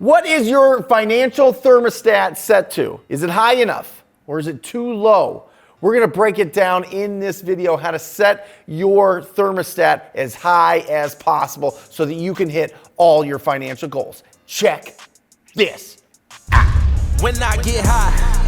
What is your financial thermostat set to? Is it high enough or is it too low? We're going to break it down in this video, how to set your thermostat as high as possible so that you can hit all your financial goals. Check this out. When I get high,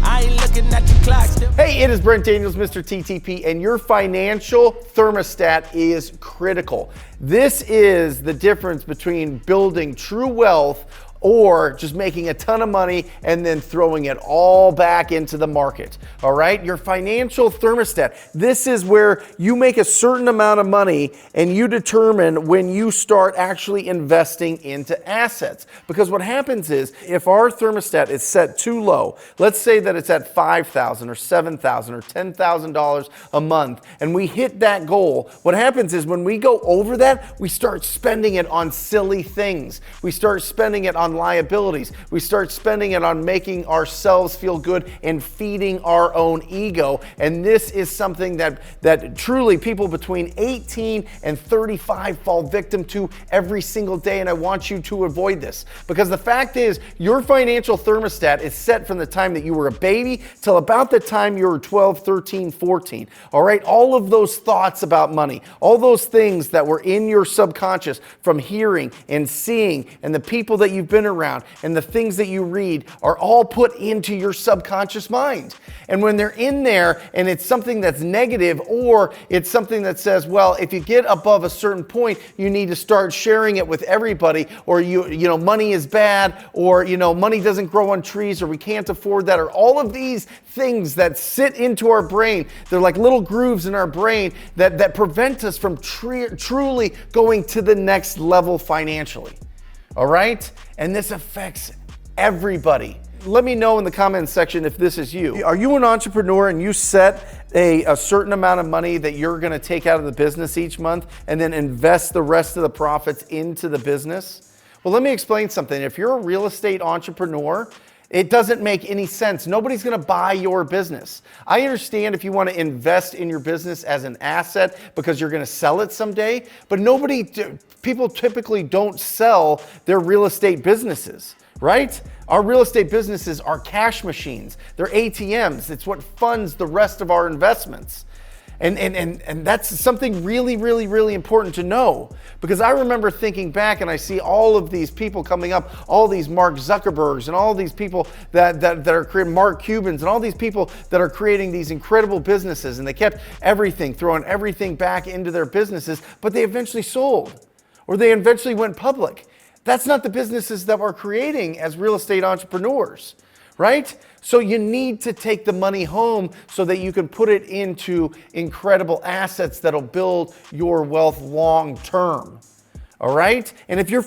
I ain't looking at the clock still. Hey, it is Brent Daniels, Mr. TTP, and your financial thermostat is critical. This is the difference between building true wealth or just making a ton of money and then throwing it all back into the market. All right, your financial thermostat. This is where you make a certain amount of money and you determine when you start actually investing into assets. Because what happens is if our thermostat is set too low, let's say that it's at $5,000 or $7,000 or $10,000 a month, and we hit that goal, what happens is when we go over that, we start spending it on silly things. We start spending it on liabilities. We start spending it on making ourselves feel good and feeding our own ego. And this is something that truly people between 18 and 35 fall victim to every single day. And I want you to avoid this, because the fact is your financial thermostat is set from the time that you were a baby till about the time you were 12, 13, 14. All right. All of those thoughts about money, all those things that were in your subconscious from hearing and seeing and the people that you've been around and the things that you read are all put into your subconscious mind. And when they're in there and it's something that's negative, or it's something that says, well, if you get above a certain point, you need to start sharing it with everybody, or you know, money is bad, or money doesn't grow on trees, or we can't afford that, or all of these things that sit into our brain. They're like little grooves in our brain that prevent us from truly going to the next level financially. All right? And this affects everybody. Let me know in the comments section if this is you. Are you an entrepreneur and you set a certain amount of money that you're going to take out of the business each month and then invest the rest of the profits into the business? Well, let me explain something. If you're a real estate entrepreneur, it doesn't make any sense. Nobody's going to buy your business. I understand if you want to invest in your business as an asset because you're going to sell it someday, but people typically don't sell their real estate businesses, right? Our real estate businesses are cash machines. They're ATMs. It's what funds the rest of our investments. And that's something really, really, really important to know, because I remember thinking back and I see all of these people coming up, all these Mark Zuckerbergs and all these people that are creating, Mark Cubans and all these people that are creating these incredible businesses, and they kept throwing everything back into their businesses, but they eventually sold or they eventually went public. That's not the businesses that we're creating as real estate entrepreneurs, right? So you need to take the money home so that you can put it into incredible assets that'll build your wealth long term. All right? And if you're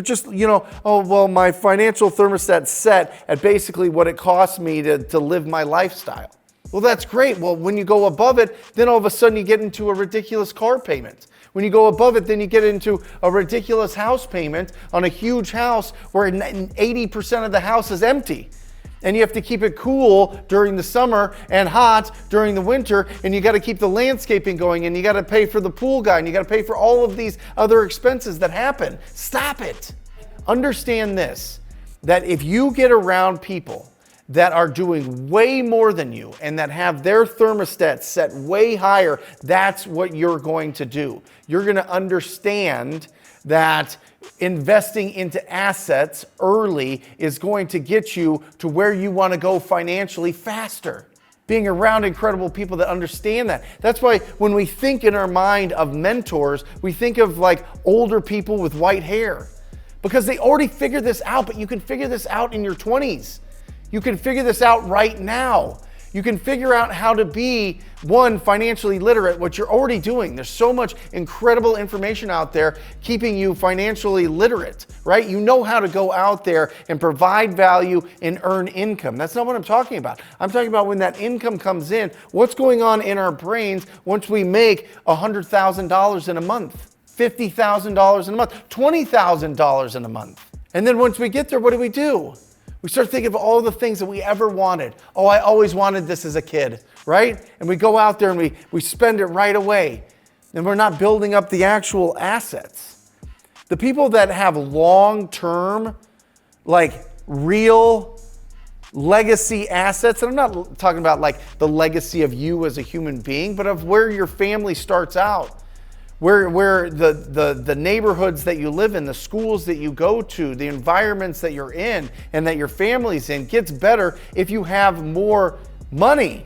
just, oh, well, my financial thermostat's set at basically what it costs me to live my lifestyle. Well, that's great. Well, when you go above it, then all of a sudden you get into a ridiculous car payment. When you go above it, then you get into a ridiculous house payment on a huge house where 80% of the house is empty. And you have to keep it cool during the summer and hot during the winter. And you got to keep the landscaping going, and you got to pay for the pool guy, and you got to pay for all of these other expenses that happen. Stop it. Understand this, that if you get around people that are doing way more than you and that have their thermostat set way higher, that's what you're going to do. You're going to understand that investing into assets early is going to get you to where you want to go financially faster. Being around incredible people that understand that. That's why when we think in our mind of mentors, we think of like older people with white hair, because they already figured this out. But you can figure this out in your 20s. You can figure this out right now. You can figure out how to be, one, financially literate, what you're already doing. There's so much incredible information out there keeping you financially literate, right? You know how to go out there and provide value and earn income. That's not what I'm talking about. I'm talking about when that income comes in, what's going on in our brains once we make $100,000 in a month, $50,000 in a month, $20,000 in a month. And then once we get there, what do? We start thinking of all the things that we ever wanted. Oh, I always wanted this as a kid, right? And we go out there and we spend it right away. And we're not building up the actual assets. The people that have long-term, like real legacy assets, and I'm not talking about like the legacy of you as a human being, but of where your family starts out, where the neighborhoods that you live in, the schools that you go to, the environments that you're in and that your family's in gets better if you have more money.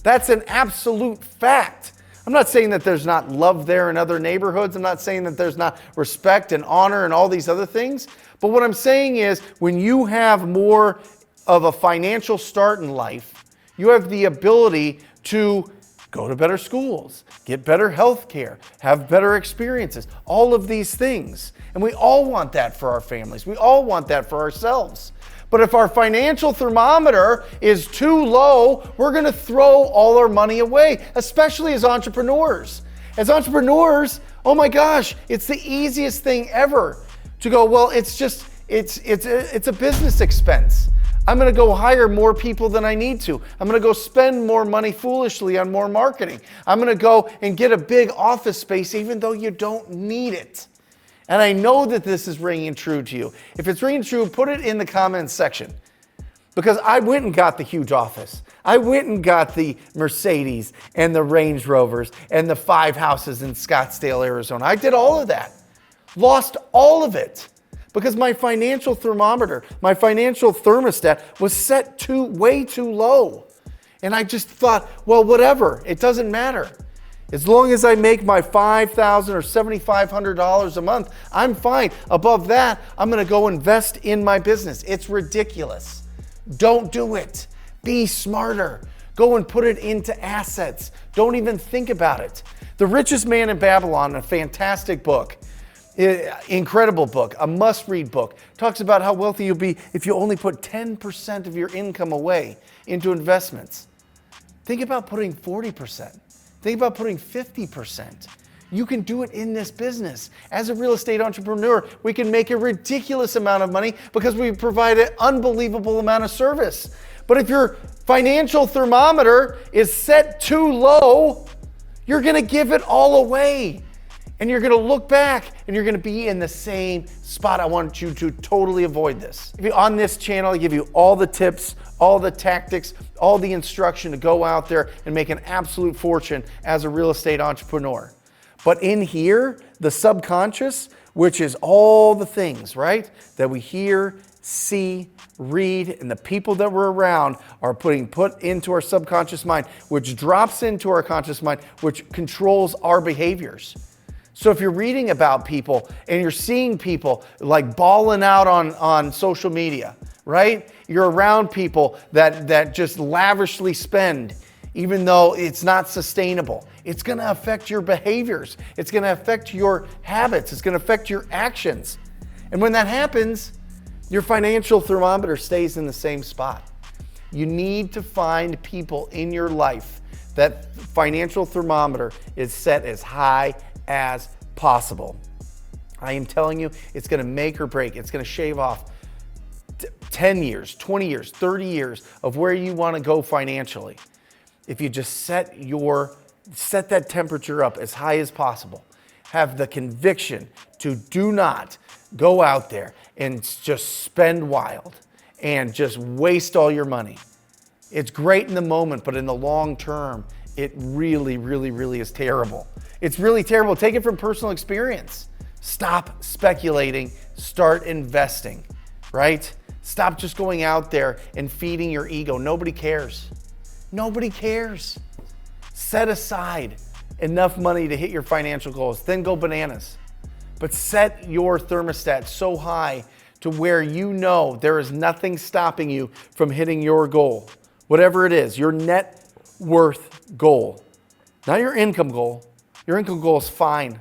That's an absolute fact. I'm not saying that there's not love there in other neighborhoods. I'm not saying that there's not respect and honor and all these other things. But what I'm saying is when you have more of a financial start in life, you have the ability to go to better schools, get better health care, have better experiences, all of these things. And we all want that for our families. We all want that for ourselves. But if our financial thermometer is too low, we're going to throw all our money away, especially as entrepreneurs. As entrepreneurs, oh my gosh, it's the easiest thing ever to go, well, it's a business expense. I'm going to go hire more people than I need to. I'm going to go spend more money foolishly on more marketing. I'm going to go and get a big office space even though you don't need it. And I know that this is ringing true to you. If it's ringing true, put it in the comments section. Because I went and got the huge office. I went and got the Mercedes and the Range Rovers and the 5 houses in Scottsdale, Arizona. I did all of that. Lost all of it. Because my financial thermometer, my financial thermostat was set way too low. And I just thought, well, whatever, it doesn't matter. As long as I make my $5,000 or $7,500 a month, I'm fine. Above that, I'm gonna go invest in my business. It's ridiculous. Don't do it. Be smarter. Go and put it into assets. Don't even think about it. The Richest Man in Babylon, a fantastic book, incredible book, a must-read book, talks about how wealthy you'll be if you only put 10% of your income away into investments. Think about putting 40%. Think about putting 50%. You can do it in this business. As a real estate entrepreneur, we can make a ridiculous amount of money because we provide an unbelievable amount of service. But if your financial thermometer is set too low, you're gonna give it all away. And you're gonna look back and you're gonna be in the same spot. I want you to totally avoid this. On this channel, I give you all the tips, all the tactics, all the instruction to go out there and make an absolute fortune as a real estate entrepreneur. But in here, the subconscious, which is all the things, right, that we hear, see, read, and the people that we're around are put into our subconscious mind, which drops into our conscious mind, which controls our behaviors. So if you're reading about people and you're seeing people like balling out on social media, right? You're around people that just lavishly spend, even though it's not sustainable. It's gonna affect your behaviors. It's gonna affect your habits. It's gonna affect your actions. And when that happens, your financial thermometer stays in the same spot. You need to find people in your life that financial thermometer is set as high as possible. I am telling you, it's gonna make or break. It's gonna shave off 10 years, 20 years, 30 years of where you wanna go financially. If you just set that temperature up as high as possible, have the conviction to do not go out there and just spend wild and just waste all your money. It's great in the moment, but in the long term, it really, really, really is terrible. It's really terrible. Take it from personal experience. Stop speculating, start investing, right? Stop just going out there and feeding your ego. Nobody cares. Nobody cares. Set aside enough money to hit your financial goals, then go bananas. But set your thermostat so high to where you know there is nothing stopping you from hitting your goal. Whatever it is, your net worth goal. Not your income goal. Your income goal is fine.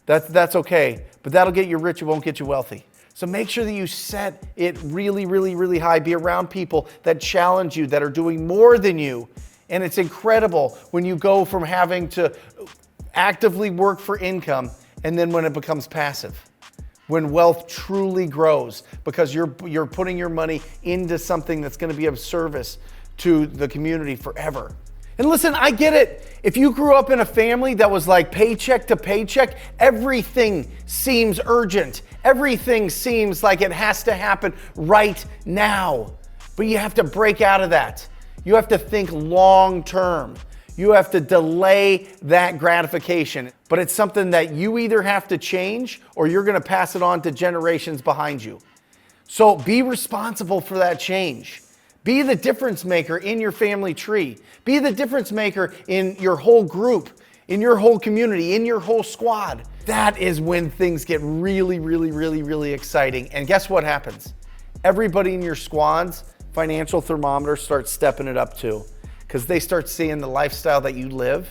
That's okay, but that'll get you rich, it won't get you wealthy. So make sure that you set it really, really, really high. Be around people that challenge you, that are doing more than you. And it's incredible when you go from having to actively work for income and then when it becomes passive. When wealth truly grows because you're putting your money into something that's gonna be of service to the community forever. And listen, I get it. If you grew up in a family that was like paycheck to paycheck, everything seems urgent. Everything seems like it has to happen right now. But you have to break out of that. You have to think long term. You have to delay that gratification. But it's something that you either have to change or you're going to pass it on to generations behind you. So be responsible for that change. Be the difference maker in your family tree. Be the difference maker in your whole group, in your whole community, in your whole squad. That is when things get really, really, really, really exciting. And guess what happens? Everybody in your squad's financial thermometer starts stepping it up too, because they start seeing the lifestyle that you live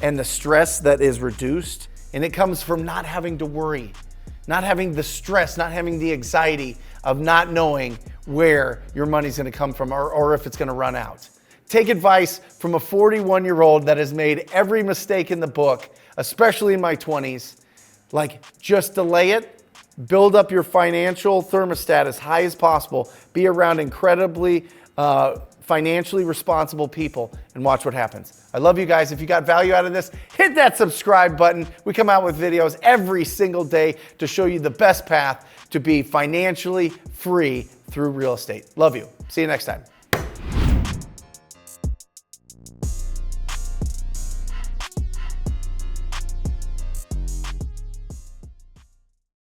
and the stress that is reduced. And it comes from not having to worry, not having the stress, not having the anxiety of not knowing where your money's gonna come from or if it's gonna run out. Take advice from a 41-year-old that has made every mistake in the book, especially in my 20s. Like, just delay it, build up your financial thermostat as high as possible, be around incredibly financially responsible people, and watch what happens. I love you guys. If you got value out of this, hit that subscribe button. We come out with videos every single day to show you the best path to be financially free through real estate. Love you. See you next time.